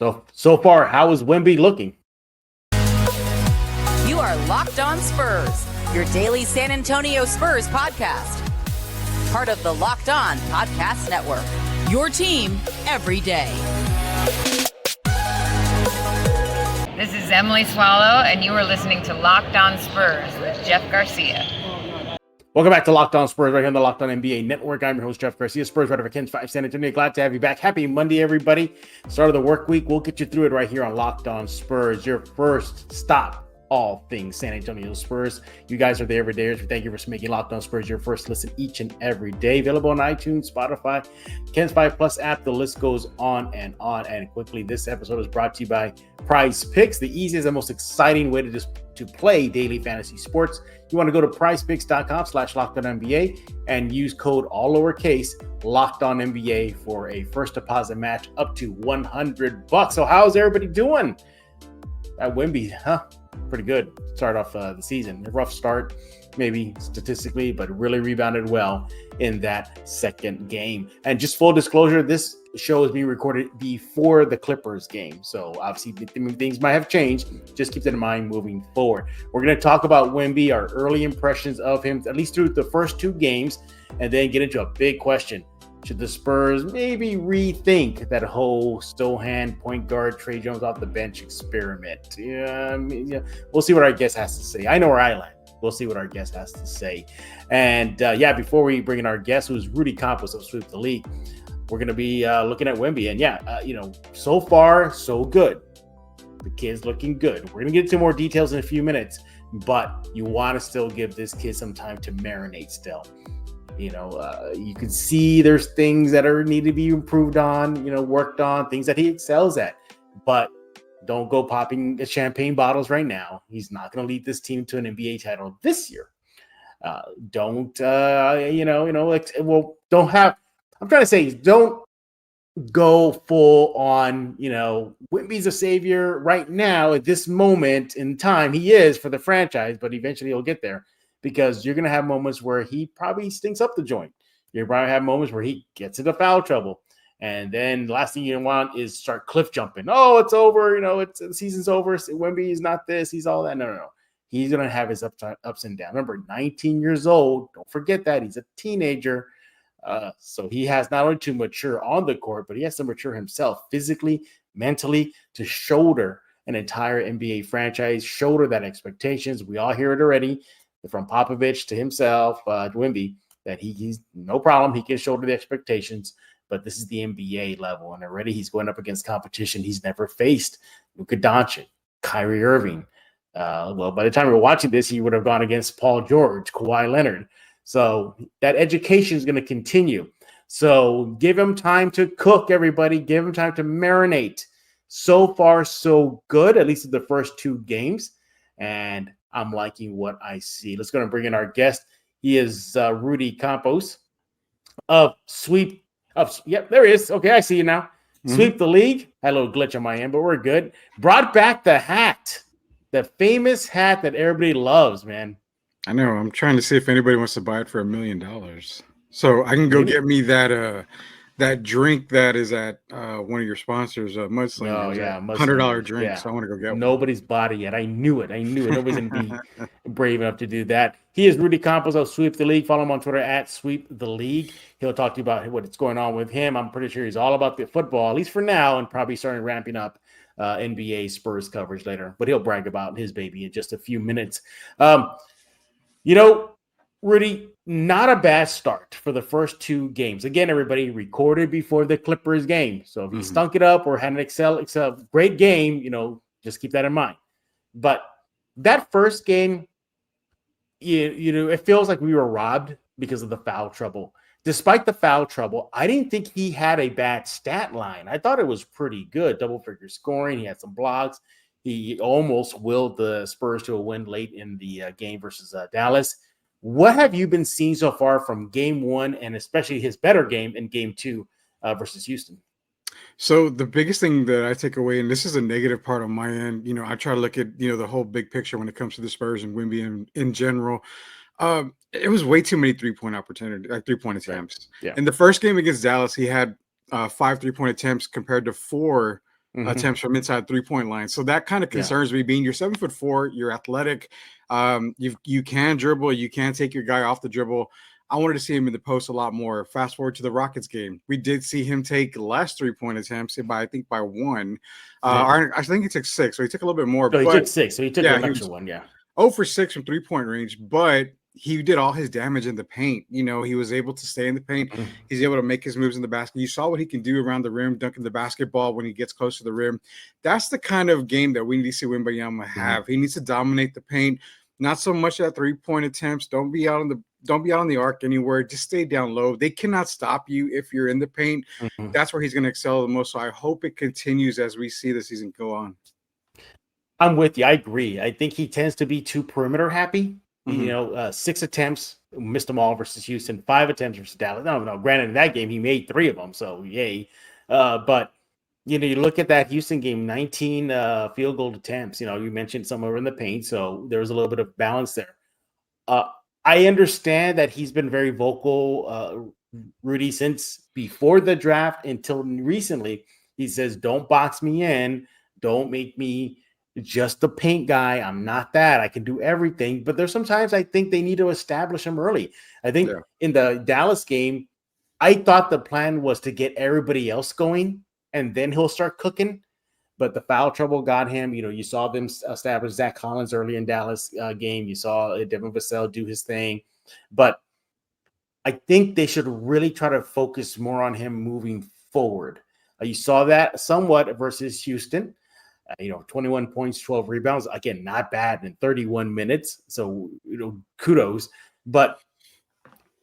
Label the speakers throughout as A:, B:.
A: So far, how is Wemby looking?
B: You are Locked On Spurs, your daily San Antonio Spurs podcast. Part of the Locked On Podcast Network, your team every day.
C: This is Emily Swallow, and you are listening to Locked On Spurs with Jeff Garcia.
A: Welcome back to Locked On Spurs, right here on the Locked On NBA Network. I'm your host, Jeff Garcia, Spurs writer for Ken's 5 San Antonio. Glad to have you back. Happy Monday, everybody. Start of the work week. We'll get you through it right here on Locked On Spurs, your first stop, all things San Antonio Spurs. You guys are the everydayers. We thank you for making Locked On Spurs your first listen each and every day. Available on iTunes, Spotify, Ken's 5 Plus app. The list goes on. And quickly, this episode is brought to you by PrizePicks, the easiest and most exciting way to play daily fantasy sports. You want to go to prizepicks.com/LockedOnNBA and use code all lowercase LockedOnNBA for a first deposit match up to $100. So how's everybody doing? At Wemby, pretty good. Start off the season. A rough start, maybe statistically, but really rebounded well in that second game. And just full disclosure, this show is being recorded before the Clippers game. So obviously things might have changed. Just keep that in mind moving forward. We're going to talk about Wemby, our early impressions of him, at least through the first two games, and then get into a big question. Should the Spurs maybe rethink that whole Sochan point guard Tre Jones off the bench experiment? We'll see what our guest has to say. I know where I land. We'll see what our guest has to say. And before we bring in our guest, who's Rudy Campos of Sweep the League, we're going to be looking at Wemby. And so far, so good. The kid's looking good. We're going to get into more details in a few minutes, but you want to still give this kid some time to marinate still. You can see there's things that need to be improved on, worked on, things that he excels at. But don't go popping champagne bottles right now. He's not going to lead this team to an NBA title this year. Don't go full on, Wemby's a savior right now at this moment in time. He is for the franchise, but eventually he'll get there. Because you're going to have moments where he probably stinks up the joint. You're probably have moments where he gets into foul trouble. And then the last thing you want is start cliff jumping. Oh, it's over. The season's over. Wemby is not this. He's all that. No. He's going to have his ups and downs. Remember, 19 years old. Don't forget that. He's a teenager. So he has not only to mature on the court, but he has to mature himself physically, mentally, to shoulder an entire NBA franchise, shoulder that expectations. We all hear it already. From Popovich to himself, Wemby, that he's no problem. He can shoulder the expectations, but this is the NBA level. And already he's going up against competition he's never faced. Luka Doncic, Kyrie Irving. By the time we're watching this, he would have gone against Paul George, Kawhi Leonard. So that education is going to continue. So give him time to cook, everybody. Give him time to marinate. So far, so good, at least in the first two games. And I'm liking what I see. Let's go and bring in our guest. He is Rudy Campos of Sweep. Yep, there he is. Okay, I see you now. Mm-hmm. Sweep the League. Had a little glitch on my end, but we're good. Brought back the hat, the famous hat that everybody loves, man.
D: I know. I'm trying to see if anybody wants to buy it for $1 million. So I can go get me that drink that is at one of your sponsors, Mudsling. Oh, yeah. $100 drink. Yeah. So I want to go get one.
A: Nobody's bought it yet. I knew it. Nobody's going to be brave enough to do that. He is Rudy Campos of Sweep the League. Follow him on Twitter at Sweep the League. He'll talk to you about what's going on with him. I'm pretty sure he's all about the football, at least for now, and probably starting ramping up NBA Spurs coverage later. But he'll brag about his baby in just a few minutes. Rudy, not a bad start for the first two games. Again, everybody recorded before the Clippers game. So if you stunk it up or had an great game, just keep that in mind. But that first game, it feels like we were robbed because of the foul trouble. Despite the foul trouble, I didn't think he had a bad stat line. I thought it was pretty good. Double-figure scoring. He had some blocks. He almost willed the Spurs to a win late in the game versus Dallas. What have you been seeing so far from game one and especially his better game in game two versus Houston?
D: So the biggest thing that I take away, and this is a negative part on my end, I try to look at, the whole big picture when it comes to the Spurs and Wemby in general. It was way too many three-point attempts. Yeah. In the first game against Dallas, he had 5 3-point attempts compared to 4 attempts from inside 3-point line. So that kind of concerns me, being you're 7'4", you're athletic. You can dribble, you can take your guy off the dribble. I wanted to see him in the post a lot more. Fast forward to the Rockets game. We did see him take less 3-point attempts by one. I think he took 6, so he took a little bit more.
A: No, he took 6, so he took an extra one,
D: 0 for 6 from 3-point range, but he did all his damage in the paint. You know, he was able to stay in the paint. He's able to make his moves in the basket. You saw what he can do around the rim, dunking the basketball when he gets close to the rim. That's the kind of game that we need to see Wembanyama have. He needs to dominate the paint. Not so much at 3-point attempts. Don't be out on the arc anywhere. Just stay down low. They cannot stop you if you're in the paint. That's where he's going to excel the most. So I hope it continues as we see the season go on.
A: I'm with you. I agree. I think he tends to be too perimeter happy. 6 attempts, missed them all versus Houston. 5 attempts versus Dallas. No. Granted, in that game he made 3 of them, so yay. But you look at that Houston game, 19 field goal attempts. You mentioned some over in the paint, so there was a little bit of balance there. I understand that he's been very vocal, Rudy, since before the draft until recently. He says, "Don't box me in. Don't make me just the paint guy. I'm not that. I can do everything." But there's sometimes I think they need to establish him early. I think in the Dallas game, I thought the plan was to get everybody else going and then he'll start cooking. But the foul trouble got him. You saw them establish Zach Collins early in Dallas game. You saw Devin Vassell do his thing. But I think they should really try to focus more on him moving forward. You saw that somewhat versus Houston. 21 points, 12 rebounds. Again, not bad in 31 minutes. So, kudos. But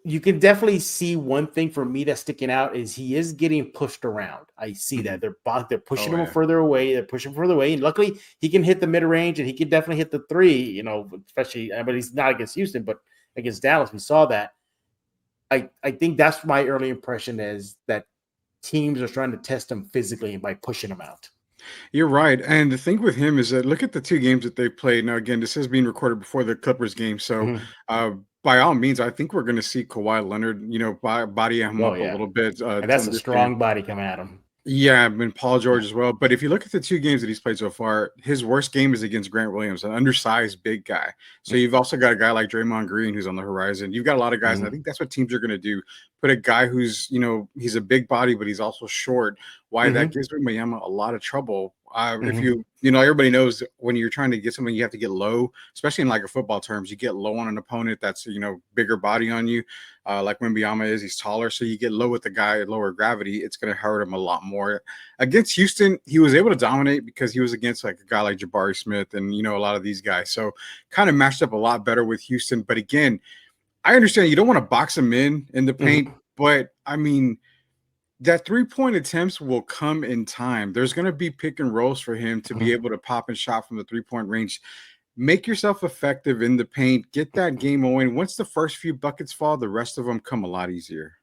A: you can definitely see one thing for me that's sticking out is he is getting pushed around. I see that. They're pushing him further away. They're pushing him further away. And luckily, he can hit the mid-range, and he can definitely hit the 3, especially, but he's not against Houston, but against Dallas, we saw that. I think that's my early impression is that teams are trying to test him physically by pushing him out.
D: You're right. And the thing with him is that look at the 2 games that they played. Now, again, this is being recorded before the Clippers game. So by all means, I think we're going to see Kawhi Leonard, body him up a little bit.
A: And that's a strong body coming at him.
D: Yeah, and Paul George as well. But if you look at the 2 games that he's played so far, his worst game is against Grant Williams, an undersized big guy. So you've also got a guy like Draymond Green who's on the horizon. You've got a lot of guys, and I think that's what teams are going to do. Put a guy who's, he's a big body, but he's also short. Why that gives Wembanyama a lot of trouble. If everybody knows when you're trying to get something, you have to get low, especially in like a football terms. You get low on an opponent that's bigger body on you, like Wembanyama is. He's taller, so you get low with the guy at lower gravity. It's going to hurt him a lot more. Against Houston, he was able to dominate because he was against like a guy like Jabari Smith and a lot of these guys. So kind of matched up a lot better with Houston. But again, I understand you don't want to box him in the paint, but I mean, that 3-point attempts will come in time. There's going to be pick and rolls for him to be able to pop and shot from the 3-point range. Make yourself effective in the paint. Get that game going. Once the first few buckets fall, the rest of them come a lot easier.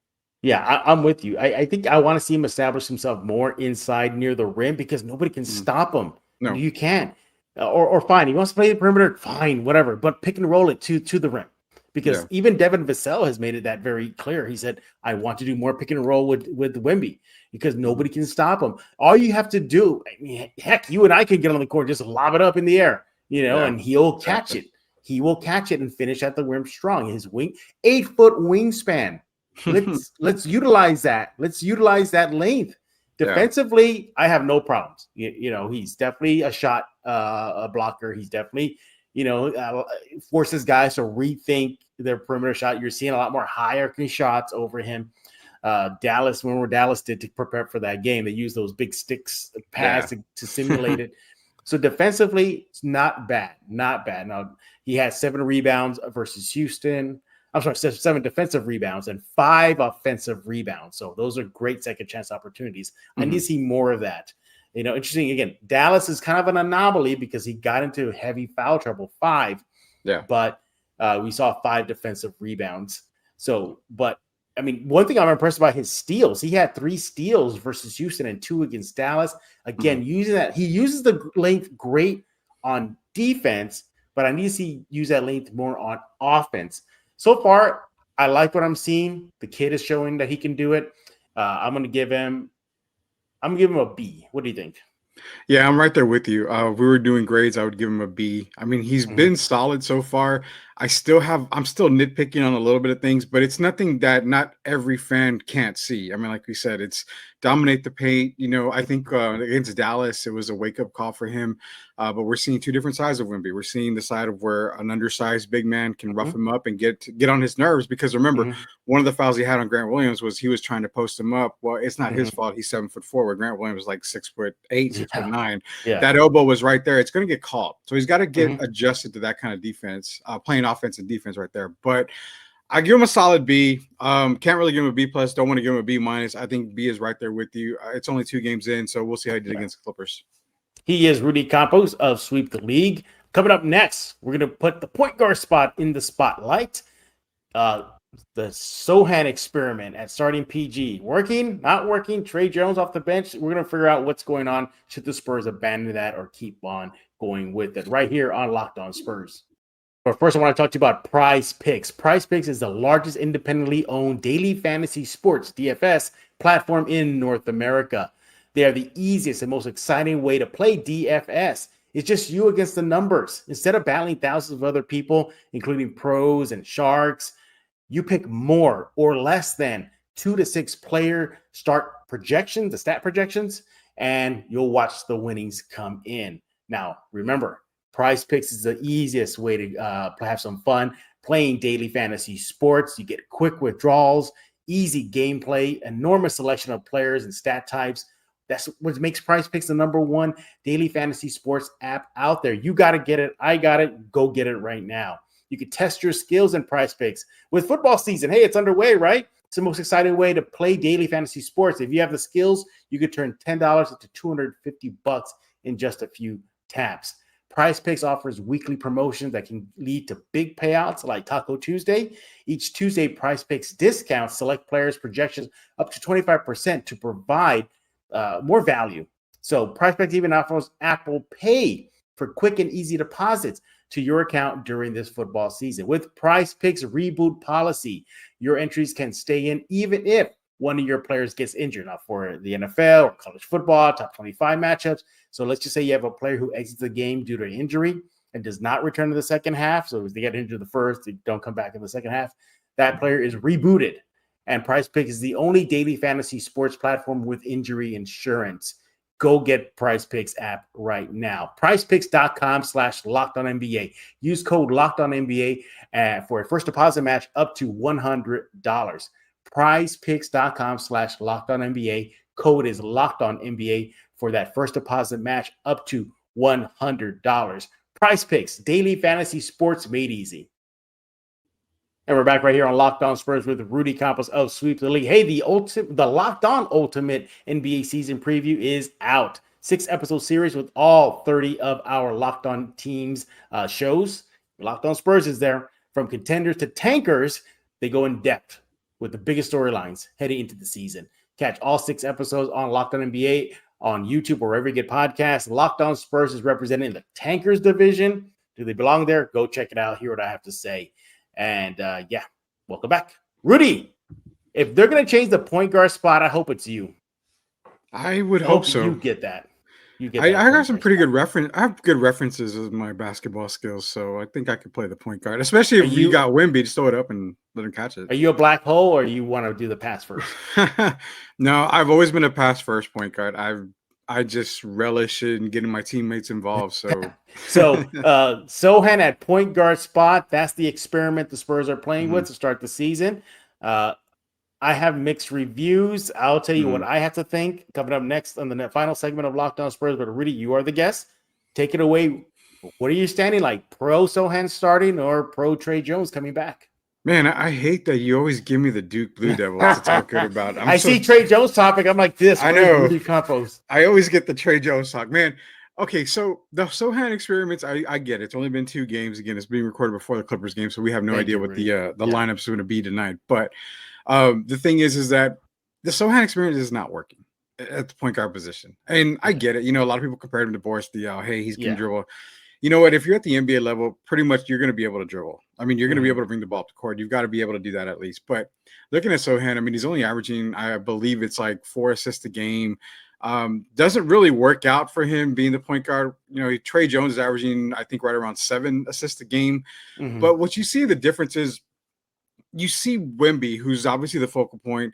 A: Yeah, I'm with you. I think I want to see him establish himself more inside near the rim because nobody can stop him.
D: No,
A: you can't. Or fine, he wants to play the perimeter, fine, whatever. But pick and roll it to the rim. Because even Devin Vassell has made it that very clear. He said, I want to do more pick and roll with Wemby because nobody can stop him. All you have to do, heck, you and I can get on the court, just lob it up in the air, and he'll catch it. He will catch it and finish at the rim strong. His 8-foot wingspan. Let's utilize that. Let's utilize that length. Defensively, I have no problems. He's definitely a shot a blocker. He's definitely forces guys to rethink their perimeter shot. You're seeing a lot more hierarchy shots over him. Dallas did to prepare for that game, they used those big sticks pads to simulate it. So defensively, it's not bad. Now, he had 7 rebounds versus Houston. I'm sorry, 7 defensive rebounds and 5 offensive rebounds. So those are great second chance opportunities. I need to see more of that. Interesting. Again, Dallas is kind of an anomaly because he got into heavy foul trouble, 5.
D: Yeah.
A: But we saw 5 defensive rebounds. So, but I mean, one thing I'm impressed by his steals. He had 3 steals versus Houston and 2 against Dallas. Again, using that, he uses the length great on defense, but I need to see use that length more on offense. So far, I like what I'm seeing. The kid is showing that he can do it. I'm gonna give him a B. What do you think?
D: Yeah, I'm right there with you. If we were doing grades, I would give him a B. I mean, he's been solid so far. I'm still nitpicking on a little bit of things, but it's nothing that not every fan can't see. I mean, like we said, it's dominate the paint. I think against Dallas, it was a wake up call for him. But we're seeing two different sides of Wemby. We're seeing the side of where an undersized big man can rough him up and get on his nerves. Because remember, one of the fouls he had on Grant Williams was he was trying to post him up. Well, it's not his fault. He's 7'4", where Grant Williams was like 6'8", 6'9".
A: Yeah.
D: That elbow was right there. It's going to get called. So he's got to get adjusted to that kind of defense, playing offensive defense right there. But I give him a solid B. Can't really give him a B plus. Don't want to give him a B minus. I think B is right there with you. It's only 2 games in, so we'll see how he did against the Clippers.
A: He is Rudy Campos of Sweep the League. Coming up next, we're going to put the point guard spot in the spotlight. The Sochan experiment at starting PG. Working, not working, Tre Jones off the bench. We're going to figure out what's going on. Should the Spurs abandon that or keep on going with it? Right here on Locked On Spurs. But first, I want to talk to you about PrizePicks. PrizePicks is the largest independently owned daily fantasy sports DFS platform in North America. They are the easiest and most exciting way to play DFS. It's just you against the numbers. Instead of battling thousands of other people, including pros and sharks, you pick more or less than 2 to 6 player start projections, the stat projections, and you'll watch the winnings come in. Now, remember, PrizePicks is the easiest way to have some fun playing daily fantasy sports. You get quick withdrawals, easy gameplay, enormous selection of players and stat types. That's what makes PrizePicks the #1 daily fantasy sports app out there. You got to get it. I got it. Go get it right now. You can test your skills in PrizePicks. With football season, hey, it's underway, right? It's the most exciting way to play daily fantasy sports. If you have the skills, you could turn $10 into $250 in just a few taps. PrizePicks offers weekly promotions that can lead to big payouts like Taco Tuesday. Each Tuesday, PrizePicks discounts select players' projections up to 25% to provide more value. So PrizePicks even offers Apple Pay for quick and easy deposits to your account during this football season. With PrizePicks reboot policy, your entries can stay in even if one of your players gets injured. Now, for the NFL or college football, top 25 matchups. So let's just say you have a player who exits the game due to injury and does not return to the second half. So if they get injured the first, they don't come back in the second half. That player is rebooted. And PrizePicks is the only daily fantasy sports platform with injury insurance. Go get PrizePicks app right now. PrizePicks.com/LockedOnNBA. Use code LockedOnNBA for a first deposit match up to $100. PrizePicks.com/LockedOnNBA. Code is LockedOnNBA for that first deposit match up to $100. PrizePicks, daily fantasy sports made easy. And we're back right here on Locked On Spurs with Rudy Campos of Sweep the League. Hey, the Locked On Ultimate NBA season preview is out. 6-episode series with all 30 of our Locked On teams shows. Locked On Spurs is there. From contenders to tankers, they go in depth with the biggest storylines heading into the season. Catch all 6 episodes on Locked On NBA on YouTube or wherever you get podcasts. Locked On Spurs is representing the tankers division. Do they belong there? Go check it out. Hear what I have to say. And welcome back. Rudy, if they're going to change the point guard spot, I hope it's you.
D: I would hope so.
A: You get that.
D: I got some pretty good reference. I have good references of my basketball skills, so I think I could play the point guard, especially if you got Wemby. Just throw it up and let him catch it.
A: Are you a black hole or you want to do the pass first?
D: No, I've always been a pass first point guard. I just relish it and getting my teammates involved. So
A: Sochan at point guard spot. That's the experiment the Spurs are playing with to start the season. I have mixed reviews. I'll tell you what I have to think coming up next on the final segment of Locked On Spurs. But Rudy, you are the guest. Take it away. What are you standing like? Pro Sochan starting or pro Tre Jones coming back?
D: Man, I hate that you always give me the Duke Blue Devils to talk good about.
A: I see Tre Jones topic. I'm like this.
D: I know.
A: Rudy Campos.
D: I always get the Tre Jones talk. Man, okay, so the Sochan experiments, I get it. It's only been 2 games. Again, it's being recorded before the Clippers game, so we have no idea what the lineup's going to be tonight. But the thing is that the Sochan experiment is not working at the point guard position. And I get it. You know, a lot of people compared him to Boris Diaw. Hey, he's can dribble. You know what? If you're at the NBA level, pretty much you're going to be able to dribble. I mean, you're going to be able to bring the ball up the court. You've got to be able to do that at least. But looking at Sochan, I mean, he's only averaging, I believe it's like 4 assists a game. Doesn't really work out for him being the point guard. Tre Jones is averaging, I think, right around 7 assists a game. Mm-hmm. But what you see the difference is you see Wemby, who's obviously the focal point,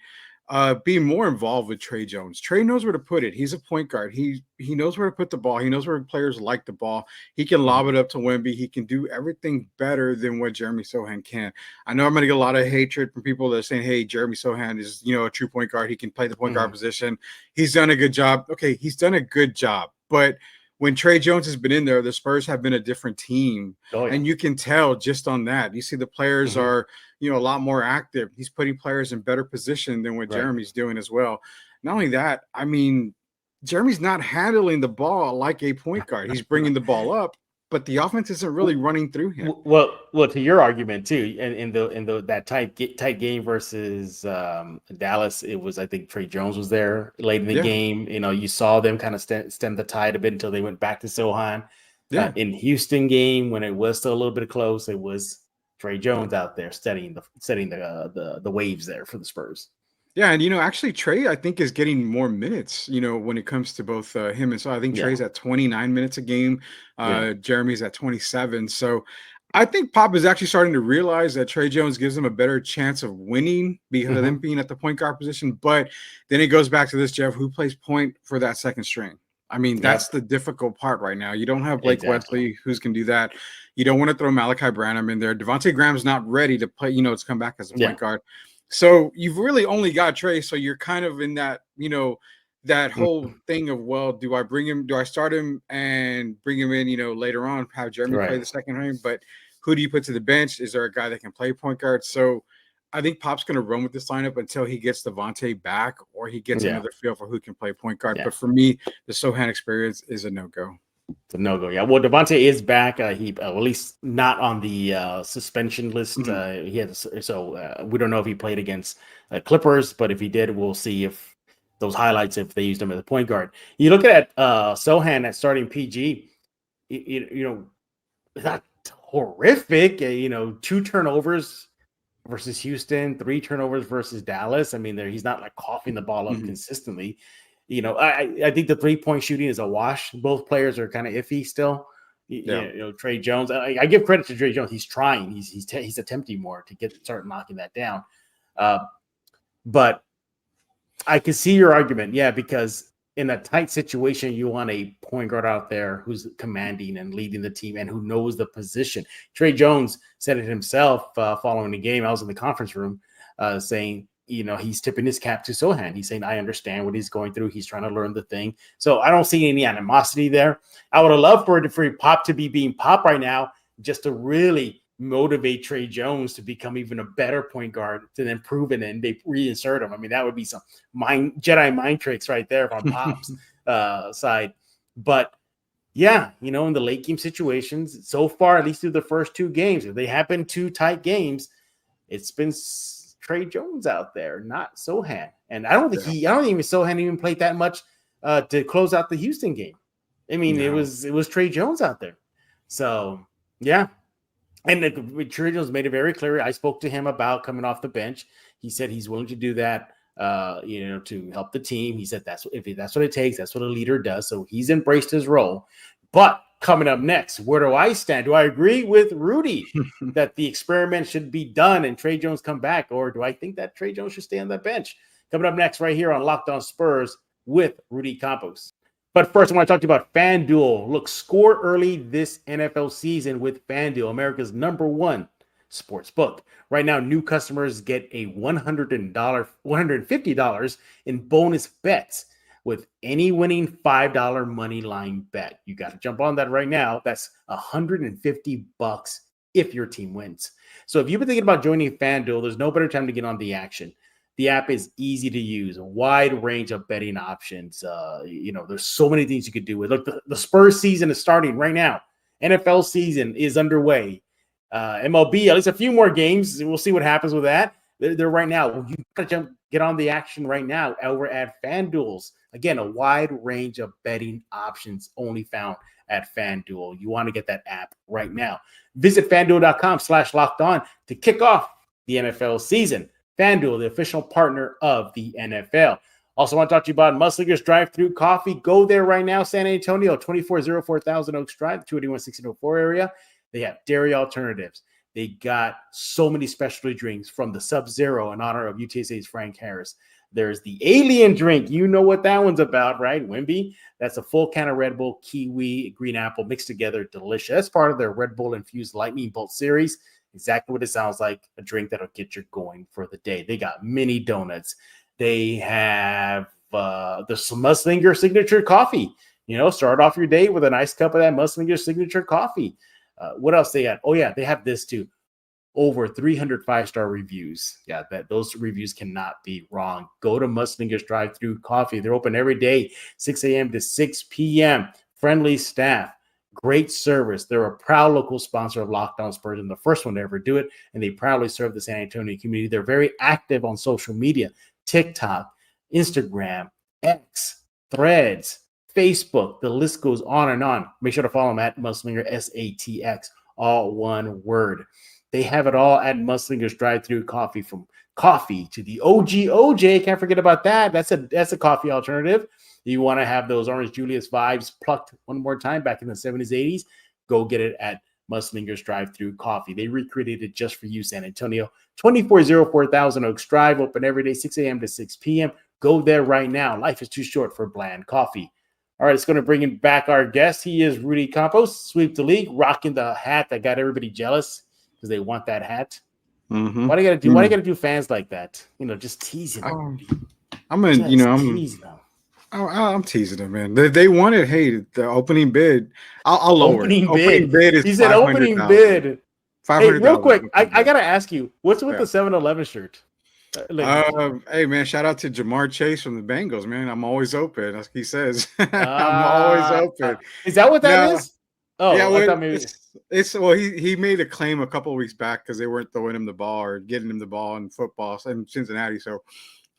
D: being more involved with Tre Jones. Trey knows where to put it. He's a point guard. He knows where to put the ball. He knows where players like the ball. He can lob it up to Wemby. He can do everything better than what Jeremy Sochan can. I know I'm going to get a lot of hatred from people that are saying, hey, Jeremy Sochan is, a true point guard. He can play the point guard position. He's done a good job. Okay, he's done a good job. But when Tre Jones has been in there, the Spurs have been a different team. Oh, yeah. And you can tell just on that. You see the players are – a lot more active. He's putting players in better position than what Jeremy's doing as well. Not only that, I mean, Jeremy's not handling the ball like a point guard. He's bringing the ball up, but the offense isn't really running through him.
A: Well, to your argument too, and in that tight game versus Dallas, it was, I think Tre Jones was there late in the game. You saw them kind of stem the tide a bit until they went back to Sochan. Yeah. In Houston game, when it was still a little bit close, it was Tre Jones out there setting the waves there for the Spurs.
D: Yeah, and actually Trey, I think, is getting more minutes, when it comes to both him and so I think Trey's at 29 minutes a game. Jeremy's at 27. So I think Pop is actually starting to realize that Tre Jones gives him a better chance of winning because of them being at the point guard position. But then it goes back to this, Jeff, who plays point for that second string? I mean, that's the difficult part right now. You don't have Blake Wesley who's can do that. You don't want to throw Malachi Branham in there. Devontae Graham's not ready to play, to come back as a point guard. So you've really only got Trey. So you're kind of in that, that whole thing of, well, do I start him and bring him in, later on, have Jeremy play the second game? But who do you put to the bench? Is there a guy that can play point guard? So I think Pop's going to run with this lineup until he gets Devontae back or he gets another feel for who can play point guard. But for me, the Sochan experience is a no-go.
A: It's a no-go, yeah. Well, Devontae is back. He at least not on the suspension list. We don't know if he played against Clippers, but if he did, we'll see if those highlights, if they used him as a point guard. You look at Sochan at starting PG, it's not horrific. 2 turnovers versus Houston, 3 turnovers versus Dallas. I mean, he's not like coughing the ball up consistently. I think the 3-point shooting is a wash. Both players are kind of iffy still. Tre Jones. I give credit to Tre Jones. He's trying. He's attempting more to start knocking that down. But I can see your argument, because in a tight situation, you want a point guard out there who's commanding and leading the team and who knows the position. Tre Jones said it himself following the game. I was in the conference room saying, he's tipping his cap to Sochan. He's saying, I understand what he's going through. He's trying to learn the thing. So I don't see any animosity there. I would have loved for Pop to be being Pop right now, just to really motivate Tre Jones to become even a better point guard, to then prove it and they reinsert him. I mean, that would be some Jedi mind tricks right there from Pop's side. But in the late game situations, so far, at least through the first 2 games, if they have been 2 tight games, it's been Tre Jones out there, not Sochan. And I don't think Sochan even played that much to close out the Houston game. I mean, it was Tre Jones out there. So, yeah. And Tre Jones made it very clear. I spoke to him about coming off the bench. He said he's willing to do that, to help the team. He said that's what it takes. That's what a leader does. So he's embraced his role. But coming up next, where do I stand? Do I agree with Rudy that the experiment should be done and Tre Jones come back? Or do I think that Tre Jones should stay on that bench? Coming up next right here on Locked On Spurs with Rudy Campos. But first, I want to talk to you about FanDuel. Look, score early this NFL season with FanDuel, America's #1 sports book. Right now, new customers get a $150 in bonus bets with any winning $5 money line bet. You got to jump on that right now. That's $150 if your team wins. So if you've been thinking about joining FanDuel, there's no better time to get on the action. The app is easy to use, a wide range of betting options. There's so many things you could do with. Look, the Spurs season is starting right now. NFL season is underway. MLB, at least a few more games. We'll see what happens with that. They're right now. You got to get on the action right now over at FanDuel's. Again, a wide range of betting options only found at FanDuel. You want to get that app right now. Visit FanDuel.com/lockedon to kick off the NFL season. FanDuel, the official partner of the NFL. Also want to talk to you about Muslinger's Drive-Thru Coffee. Go there right now, San Antonio, 2404 Thousand Oaks Drive, 281-1604 area. They have dairy alternatives. They got so many specialty drinks, from the Sub-Zero in honor of UTSA's Frank Harris. There's the Alien drink. You know what that one's about, right? Wemby. That's a full can of Red Bull, kiwi, green apple mixed together. Delicious. That's part of their Red Bull infused lightning bolt series. Exactly what it sounds like, a drink that'll get you going for the day. They got mini donuts. They have the Muslinger signature coffee. Start off your day with a nice cup of that Muslinger signature coffee. What else they got? Oh, yeah, they have this too. Over 300 5-star reviews. Yeah, those reviews cannot be wrong. Go to Muslinger's Drive-Thru Coffee. They're open every day, 6 a.m. to 6 p.m. Friendly staff, great service. They're a proud local sponsor of Locked On Spurs and the first one to ever do it, and they proudly serve the San Antonio community. They're very active on social media, TikTok, Instagram, X, Threads, Facebook. The list goes on and on. Make sure to follow them at Muslinger, SATX, all one word. They have it all at Muslinger's Drive-Thru Coffee, from coffee to the OG OJ. Can't forget about that. That's a coffee alternative. You want to have those Orange Julius vibes plucked one more time back in the 70s, 80s, go get it at Muslinger's Drive-Thru Coffee. They recreated it just for you, San Antonio. 2404 Thousand Oaks Drive, open every day, 6 a.m. to 6 p.m. Go there right now. Life is too short for bland coffee. All right, it's going to bring in back our guest. He is Rudy Campos, sweep the league, rocking the hat that got everybody jealous because they want that hat.
D: Mm-hmm.
A: Why do you got to do? Why do you got to do fans like that? Just teasing them.
D: I'm teasing them, man. They wanted, hey, the opening bid. I'll lower it. Opening bid is.
A: He said opening bid. 500. Hey, real quick, I gotta ask you, what's with the 7-Eleven shirt?
D: Hey man, shout out to Jamar Chase from the Bengals, man. I'm always open, as he says. I'm always open.
A: Is that what that is? Oh,
D: yeah.
A: I thought maybe
D: he made a claim a couple of weeks back because they weren't throwing him the ball or getting him the ball in football in Cincinnati. So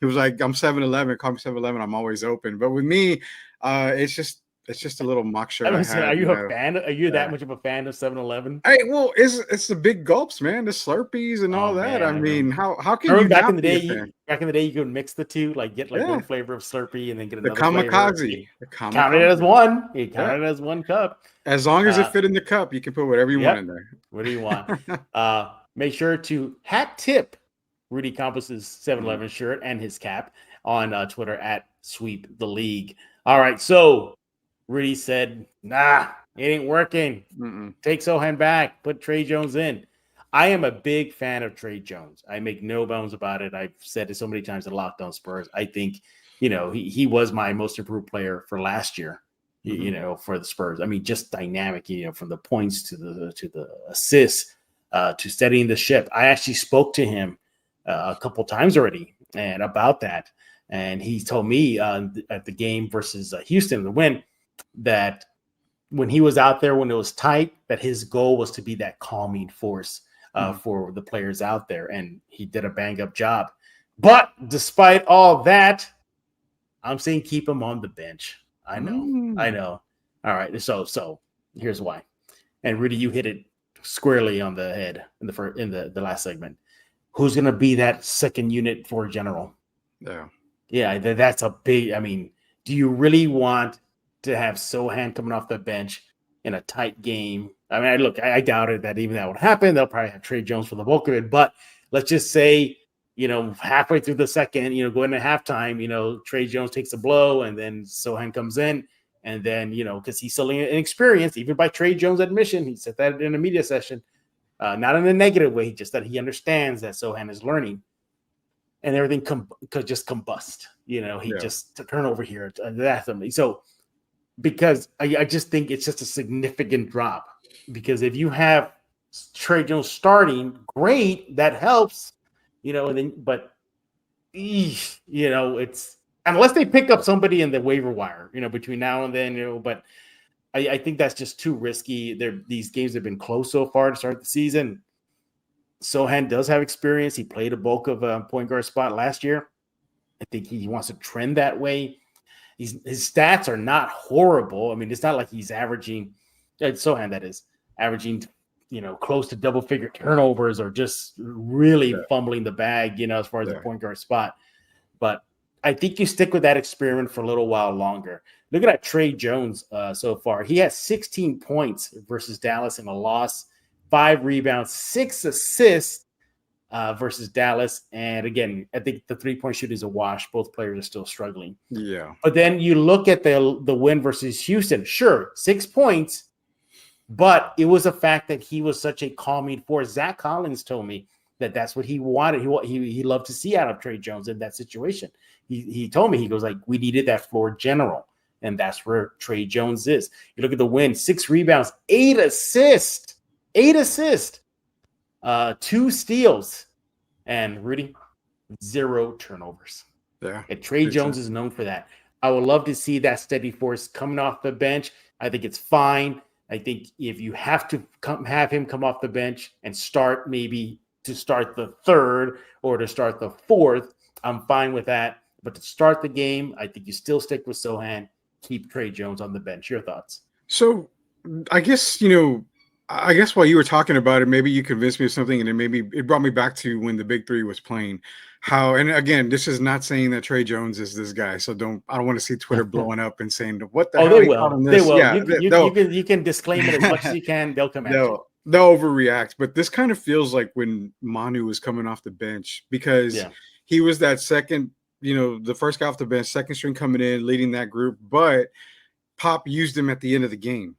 D: he was like, "I'm 7-Eleven. Call me 7-Eleven. I'm always open." But with me, it's just a little mock shirt.
A: Are you a fan? Are you that much of a fan of 7-Eleven?
D: Hey, well, it's the big gulps, man, the Slurpees and all that. Man, I mean, how can you
A: back in the day? Back in the day, you could mix the two, like get one flavor of Slurpee and then get another
D: kamikaze.
A: Count it as one. You count it as one cup.
D: As long as it fit in the cup, you can put whatever you want in there.
A: What do you want? Make sure to hat tip Rudy Campos's 7-Eleven shirt and his cap on Twitter at Sweep the League. All right, so Rudy said, nah, it ain't working. Take Sochan back. Put Tre Jones in. I am a big fan of Tre Jones. I make no bones about it. I've said it so many times at Locked On Spurs. I think, he was my most improved player for last year, for the Spurs. I mean, just dynamic, from the points to the assists, to steadying the ship. I actually spoke to him a couple times already and about that. And he told me at the game versus Houston, the win, that when he was out there, when it was tight, that his goal was to be that calming force for the players out there. And he did a bang-up job. But despite all that, I'm saying keep him on the bench. I know. All right. So here's why. And Rudy, you hit it squarely on the head in the last segment. Who's going to be that second unit for general? Yeah, that's a big. I mean, do you really want to have Sochan coming off the bench in a tight game? I mean, I doubted that even that would happen. They'll probably have Tre Jones for the bulk of it. But let's just say, halfway through the second, going to halftime, Tre Jones takes a blow and then Sochan comes in. And then, because he's still inexperienced, even by Tre Jones' admission, he said that in a media session, not in a negative way, just that he understands that Sochan is learning. And everything could just combust. Just to turn over here. So, because I just think it's just a significant drop. Because if you have Tre Jones starting, great, that helps, and then, but, it's, unless they pick up somebody in the waiver wire, between now and then, but I think that's just too risky. These games have been close so far to start the season. Sochan does have experience. He played a bulk of a point guard spot last year. I think he wants to trend that way. His stats are not horrible. I mean, it's not like he's averaging, Sochan that is, averaging, close to double-figure turnovers or just really fumbling the bag, as far as the point guard spot. But I think you stick with that experiment for a little while longer. Look at that Tre Jones so far. He has 16 points versus Dallas in a loss, 5 rebounds, 6 assists versus Dallas. And again, I think the 3-point shoot is a wash. Both players are still struggling.
D: Yeah.
A: But then you look at the win versus Houston. Sure, 6 points, but it was a fact that he was such a calming force. Zach Collins told me that that's what he wanted. He loved to see out of Tre Jones in that situation. He told me, he goes like, we needed that floor general. And that's where Tre Jones is. You look at the win, 6 rebounds, 8 assists, 2 steals, and Rudy, 0 turnovers.
D: Yeah.
A: And Tre Jones is known for that. I would love to see that steady force coming off the bench. I think it's fine. I think if you have to have him come off the bench and start maybe to start the 3rd or to start the 4th, I'm fine with that. But to start the game, I think you still stick with Sochan, keep Tre Jones on the bench. Your thoughts?
D: So I guess, while you were talking about it, maybe you convinced me of something, and then maybe it brought me back to when the Big Three was playing. And again, this is not saying that Tre Jones is this guy, so I don't want to see Twitter blowing up and saying, what the hell?
A: They will. They will.
D: Yeah,
A: you can disclaim it as much as you can. They'll come at you.
D: They'll overreact. But this kind of feels like when Manu was coming off the bench, because he was that second, the first guy off the bench, second string coming in, leading that group. But Pop used him at the end of the game.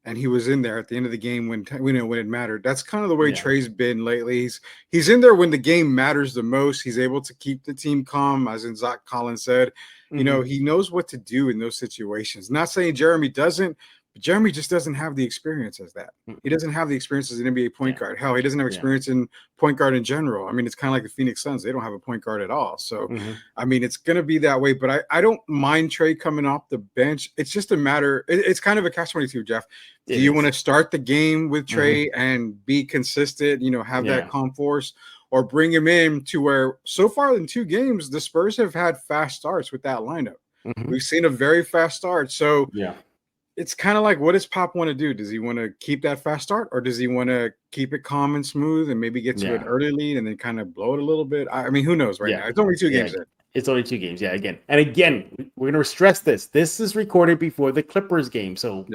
D: And he was in there at the end of the game when it mattered. That's kind of the way Tre's been lately. He's in there when the game matters the most. He's able to keep the team calm, as in Zach Collins said.
A: Mm-hmm.
D: He knows what to do in those situations. Not saying Jeremy doesn't, but Jeremy just doesn't have the experience as that. He doesn't have the experience as an NBA point guard. Hell, he doesn't have experience in point guard in general. I mean, it's kind of like the Phoenix Suns. They don't have a point guard at all. So, I mean, it's going to be that way. But I don't mind Tre coming off the bench. It's just a matter. It's kind of a catch-22, Jeff. Do you want to start the game with Tre and be consistent, have that calm force, or bring him in to where so far in 2 games, the Spurs have had fast starts with that lineup. We've seen a very fast start. So it's kind of like, what does Pop want to do? Does he want to keep that fast start, or does he want to keep it calm and smooth and maybe get to an early lead and then kind of blow it a little bit? I mean, who knows now? It's only 2 games in.
A: It's only 2 games. Again, we're going to stress this. This is recorded before the Clippers game. So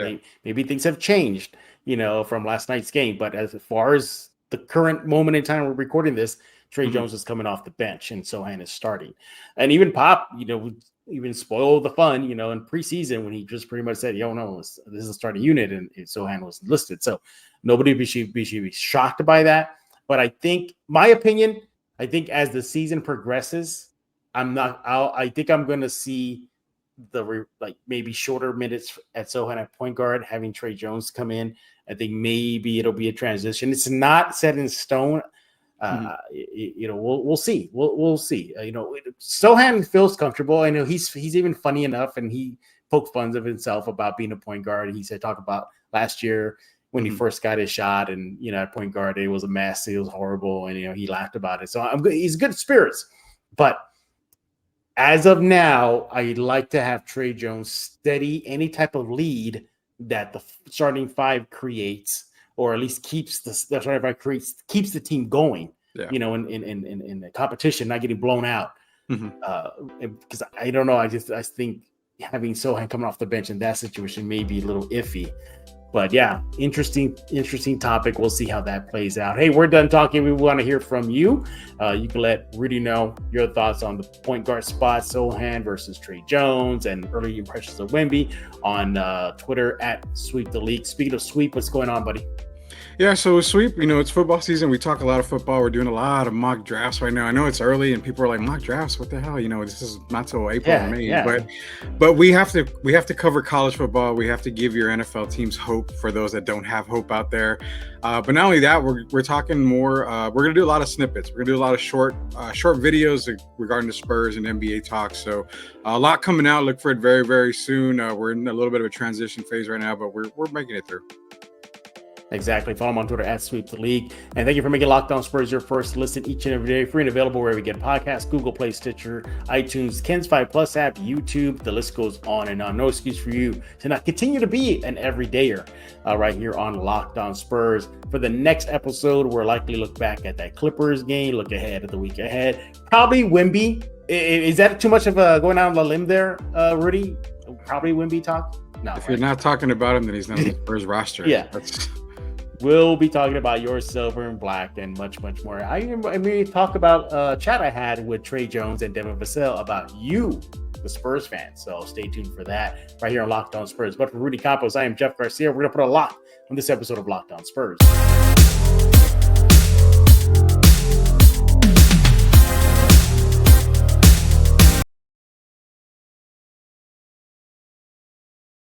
A: maybe things have changed, from last night's game. But as far as the current moment in time we're recording this, Tre Jones is coming off the bench and Sochan is starting. And even Pop, even spoil the fun, in preseason when he just pretty much said, no, this is a starting unit, and Sochan was listed. So nobody should be shocked by that. But I think as the season progresses, I think I'm going to see maybe shorter minutes at Sochan at point guard, having Tre Jones come in. I think maybe it'll be a transition. It's not set in stone. We'll see. We'll see. Sochan feels comfortable. I know he's even funny enough, and he poked fun of himself about being a point guard. He said, talk about last year when he first got his shot, and at point guard it was a mess. It was horrible, and he laughed about it. So he's good spirits, but as of now, I'd like to have Tre Jones steady any type of lead that the starting 5 creates, or at least keeps keeps the team going. In the competition, not getting blown out. Because I don't know, I think having Sochan coming off the bench in that situation may be a little iffy. But interesting topic. We'll see how that plays out. Hey, we're done talking. We want to hear from you. You can let Rudy know your thoughts on the point guard spot, Sochan versus Tre Jones, and early impressions of Wemby on Twitter at Sweep the League. Speaking of sweep, what's going on, buddy?
D: Yeah, so sweep, it's football season. We talk a lot of football. We're doing a lot of mock drafts right now. I know it's early and people are like, mock drafts, what the hell? This is not till April or May. But we have to cover college football. We have to give your NFL teams hope for those that don't have hope out there. But not only that, we're talking more. We're gonna do a lot of snippets. We're gonna do a lot of short videos regarding the Spurs and NBA talk. So a lot coming out. Look for it very, very soon. We're in a little bit of a transition phase right now, but we're making it through.
A: Exactly. Follow him on Twitter at Sweep the League. And thank you for making Locked On Spurs your first listen each and every day. Free and available wherever you get podcasts, Google Play, Stitcher, iTunes, Ken's 5 Plus app, YouTube. The list goes on and on. No excuse for you to not continue to be an everydayer right here on Locked On Spurs. For the next episode, we'll likely look back at that Clippers game, look ahead at the week ahead. Probably Wemby. Is that too much of a going out on the limb there, Rudy? Probably Wemby talk? No.
D: If you're not talking about him, then he's not on the Spurs roster.
A: Yeah. We'll be talking about your silver and black and much, much more. I mean, talk about a chat I had with Tre Jones and Devin Vassell about you, the Spurs fan. So stay tuned for that right here on Locked On Spurs. But for Rudy Campos, I am Jeff Garcia. We're going to put a lock on this episode of Locked On Spurs.